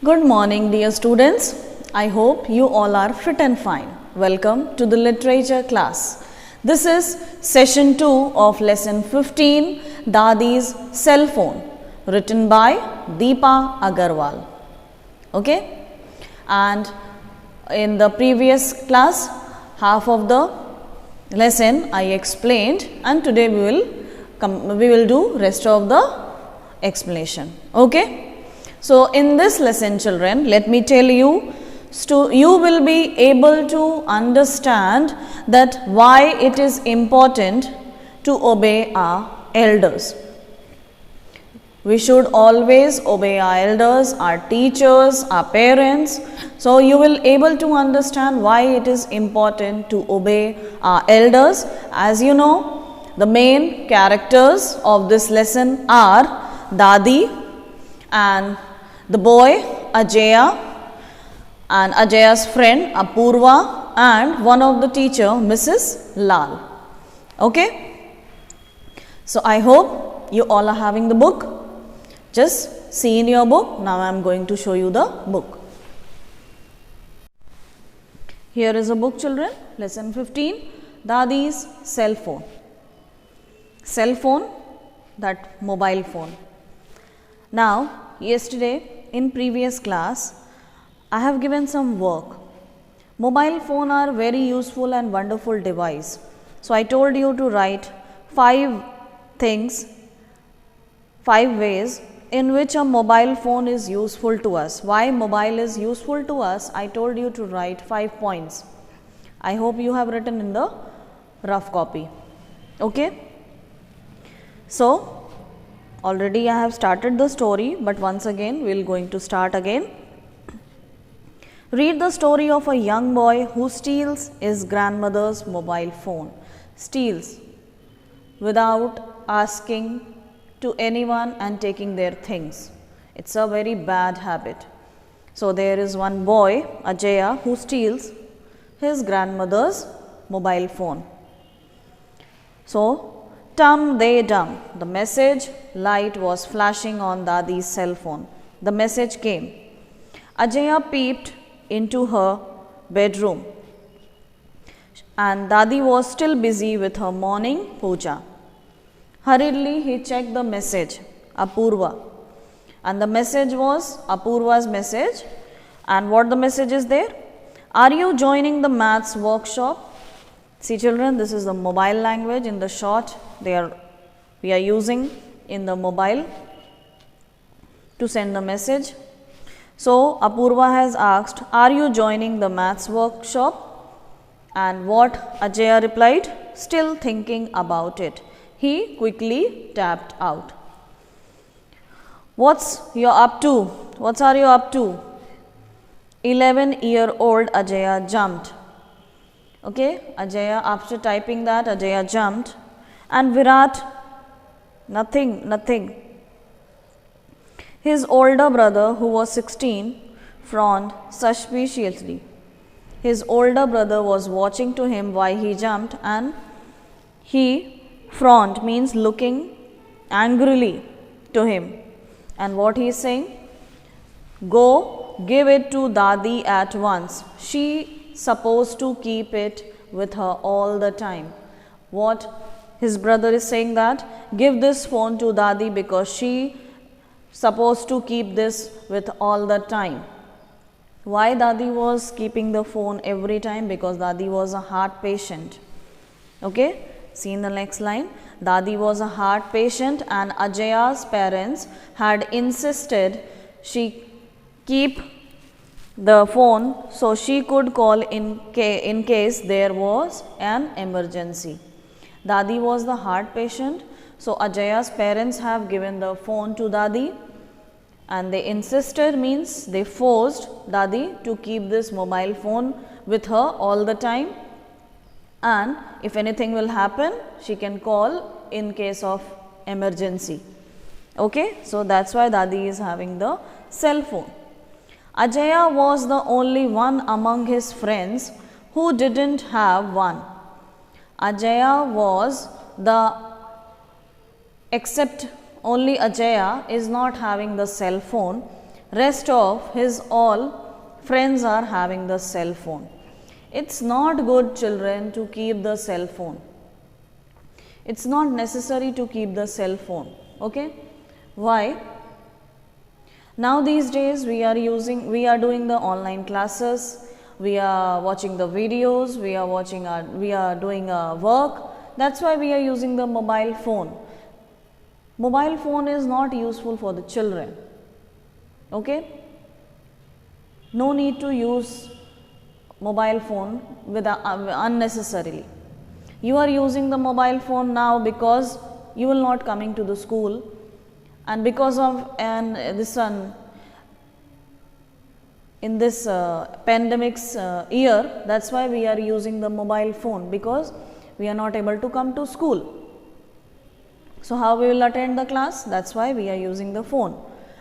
Good morning, dear students. I hope you all are fit and fine. Welcome to the literature class. This is session 2 of lesson 15, Dadi's Cell Phone, written by Deepa Agarwal. Okay? And in the previous class, half of the lesson I explained, and today we will do rest of the explanation. Okay? So, in this lesson, children, let me tell you, you will be able to understand that why it is important to obey our elders. We should always obey our elders, our teachers, our parents. So, you will able to understand why it is important to obey our elders. As you know, the main characters of this lesson are Dadi and the boy Ajaya and Ajaya's friend Apurva and one of the teacher Mrs. Lal. Okay. So, I hope you all are having the book. Just see in your book. Now, I am going to show you the book. Here is a book, children. Lesson 15, Dadi's Cell Phone. Cell phone, that mobile phone. Now, yesterday in previous class, I have given some work. Mobile phone are very useful and wonderful device. So, I told you to write 5 ways in which a mobile phone is useful to us. Why mobile is useful to us? I told you to write 5 points. I hope you have written in the rough copy. Okay. So, already I have started the story, but once again we are going to start again. Read the story of a young boy who steals his grandmother's mobile phone. Steals without asking to anyone and taking their things. It's a very bad habit. So, there is one boy, Ajaya, who steals his grandmother's mobile phone. So, tum de dum, the message light was flashing on Dadi's cell phone. The message came. Ajaya peeped into her bedroom and Dadi was still busy with her morning puja. Hurriedly he checked the message, Apurva, and the message was Apurva's message. And what the message is there? Are you joining the maths workshop? See children, this is the mobile language in the short we are using in the mobile to send the message. So, Apurva has asked, are you joining the maths workshop? And what Ajaya replied? Still thinking about it. He quickly tapped out. What are you up to? 11-year-old Ajaya jumped. Okay, Ajaya, after typing that, Ajaya jumped. And Virat, nothing. His older brother, who was 16, frowned suspiciously. His older brother was watching to him while he jumped, and he frowned means looking angrily to him. And what he is saying? Go give it to Dadi at once. She supposed to keep it with her all the time. What his brother is saying that give this phone to Dadi because she supposed to keep this with all the time. Why Dadi was keeping the phone every time? Because Dadi was a heart patient. Okay, see in the next line. Dadi was a heart patient and Ajaya's parents had insisted she keep the phone so she could call in case there was an emergency. Dadi was the heart patient, so Ajaya's parents have given the phone to Dadi and they insisted means they forced Dadi to keep this mobile phone with her all the time, and if anything will happen she can call in case of emergency. Okay, so that's why Dadi is having the cell phone. Ajaya was the only one among his friends who didn't have one. Ajaya was except only Ajaya is not having the cell phone. rest of his all friends are having the cell phone. It's not good, children, to keep the cell phone. It's not necessary to keep the cell phone. Okay? Why? Now these days we are doing the online classes, we are watching the videos, we are doing work. That's why we are using the mobile phone. Mobile phone is not useful for the children. Okay? No need to use mobile phone unnecessarily. You are using the mobile phone now because you will not coming to the school, and because of in this pandemic's year, that's why we are using the mobile phone, because we are not able to come to school. So how we will attend the class? That's why we are using the phone,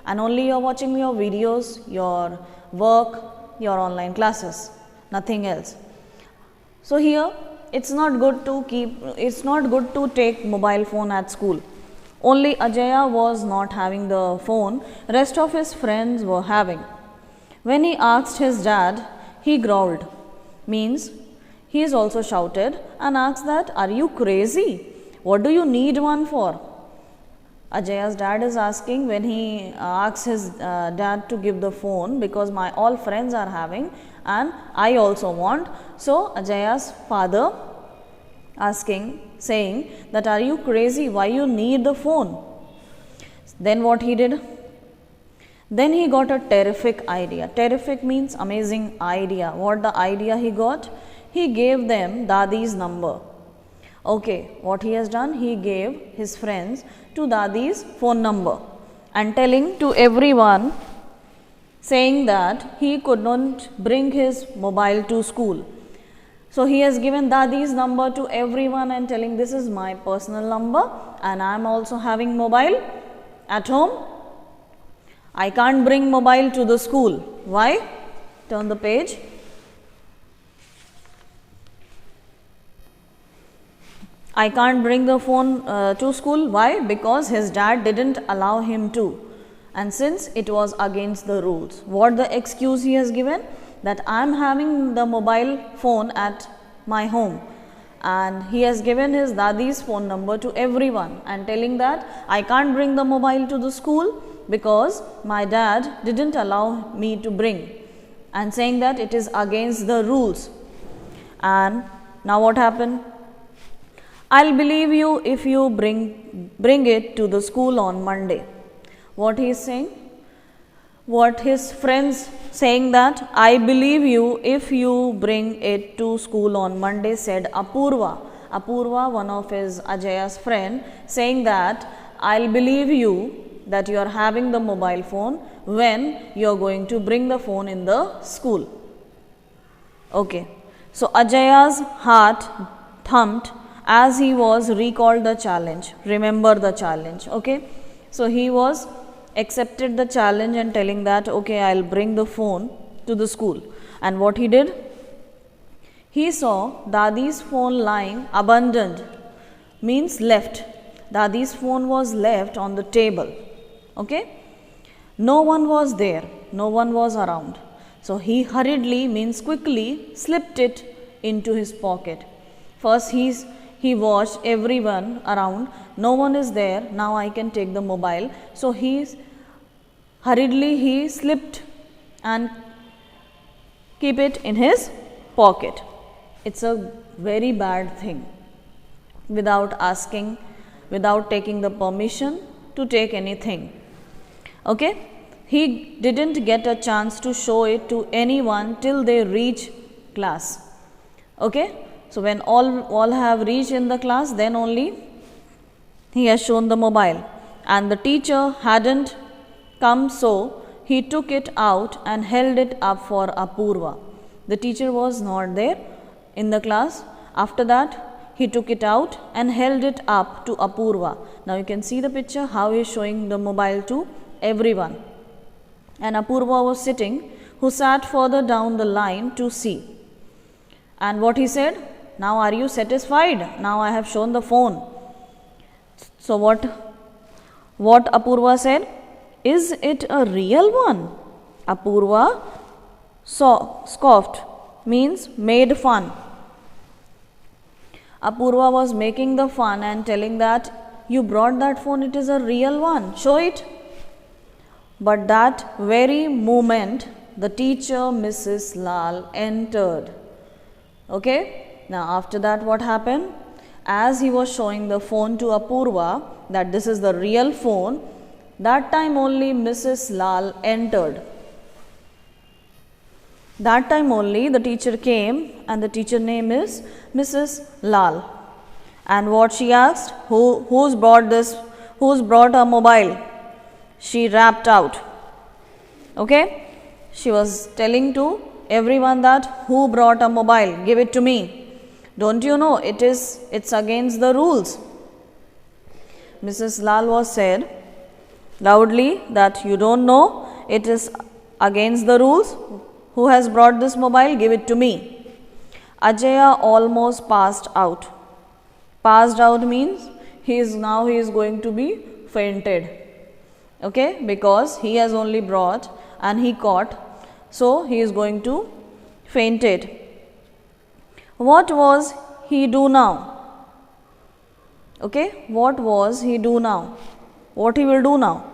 and only you are watching your videos, your work, your online classes, nothing else. So here it's not good to take mobile phone at school. Only Ajaya was not having the phone, rest of his friends were having. When he asked his dad, he growled, means he is also shouted, and asked that, are you crazy? What do you need one for? Ajaya's dad is asking, when he asks his dad to give the phone, because my all friends are having and I also want. So Ajaya's father saying that, are you crazy? Why you need the phone? Then what he did? Then he got a terrific idea. Terrific means amazing idea. What the idea he got? He gave them Dadi's number. Okay, what he has done? He gave his friends to Dadi's phone number and telling to everyone, saying that he could not bring his mobile to school. So he has given Dadi's number to everyone and telling, this is my personal number and I am also having mobile at home. I can't bring mobile to the school. Why? Turn the page. I can't bring the phone to school. Why? Because his dad didn't allow him to, and since it was against the rules. What the excuse he has given? That I am having the mobile phone at my home, and he has given his Dadi's phone number to everyone and telling that I can't bring the mobile to the school because my dad didn't allow me to bring, and saying that it is against the rules. And now what happened? I'll believe you if you bring it to the school on Monday. What he is saying? What his friends saying that, I believe you if you bring it to school on Monday, said Apurva. Apurva, one of his Ajaya's friend, saying that I'll believe you that you are having the mobile phone when you are going to bring the phone in the school. Okay. So Ajaya's heart thumped as he was recalled the challenge. Remember the challenge. Okay. So he was accepted the challenge and telling that, okay, I'll bring the phone to the school. And what he did? He saw Dadi's phone lying abandoned, means left. Dadi's phone was left on the table. Okay. No one was there. No one was around. So he hurriedly, means quickly, slipped it into his pocket. First he watched everyone around. No one is there. Now I can take the mobile. So he slipped and keep it in his pocket. It's a very bad thing. Without asking, without taking the permission to take anything. Okay. He didn't get a chance to show it to anyone till they reach class. Okay. So when all have reached in the class, then only he has shown the mobile, and the teacher hadn't come, so he took it out and held it up for Apurva. The teacher was not there in the class. After that, he took it out and held it up to Apurva. Now you can see the picture how he is showing the mobile to everyone. And Apurva was sitting, who sat further down the line to see. And what he said? Now are you satisfied? Now I have shown the phone. So what Apurva said? Is it a real one? Apurva scoffed means made fun. Apurva was making the fun and telling that you brought that phone, it is a real one, show it. But that very moment the teacher Mrs. Lal entered. Okay, now after that what happened? As he was showing the phone to Apurva that this is the real phone, that time only Mrs. Lal entered. That time only the teacher came, and the teacher name is Mrs. Lal. And what she asked, who's brought a mobile? She rapped out. Okay, she was telling to everyone that who brought a mobile, give it to me. Don't you know it's against the rules? Mrs. Lal was said loudly that you don't know, it is against the rules. Who has brought this mobile? Give it to me. Ajaya almost passed out. Passed out means he is going to be fainted. Okay, because he has only brought and he caught, so he is going to fainted. What was he do now? Okay, what was he do now? What he will do now?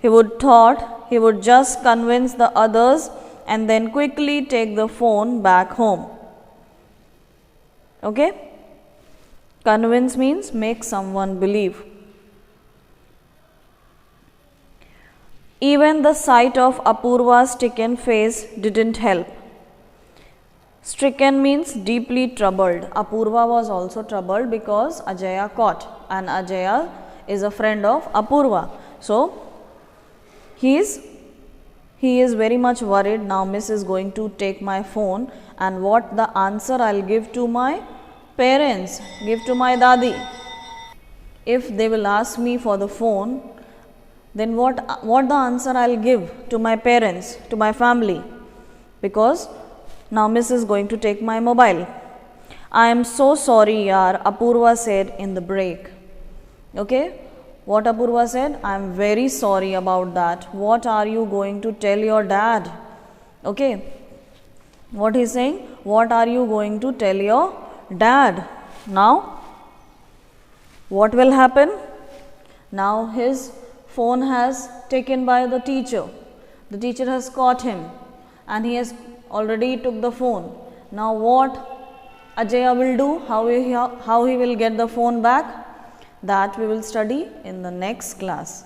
He would just convince the others and then quickly take the phone back home. Okay? Convince means make someone believe. Even the sight of Apurva's stricken face didn't help. Stricken means deeply troubled. Apurva was also troubled because Ajaya caught, and Ajaya is a friend of Apurva. So, he is very much worried. Now Miss is going to take my phone, and what the answer I'll give to my parents, give to my dadi. If they will ask me for the phone, then what the answer I'll give to my parents, to my family, because now Miss is going to take my mobile. I am so sorry yaar, Apurva said in the break. Okay, what Apurva said? I am very sorry about that. What are you going to tell your dad? Okay, what he is saying? What are you going to tell your dad? Now, what will happen? Now his phone has taken by the teacher. The teacher has caught him and he has already took the phone. Now what Ajaya will do? How he will get the phone back? That we will study in the next class.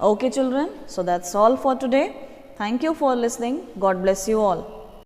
Okay children, so that's all for today. Thank you for listening. God bless you all.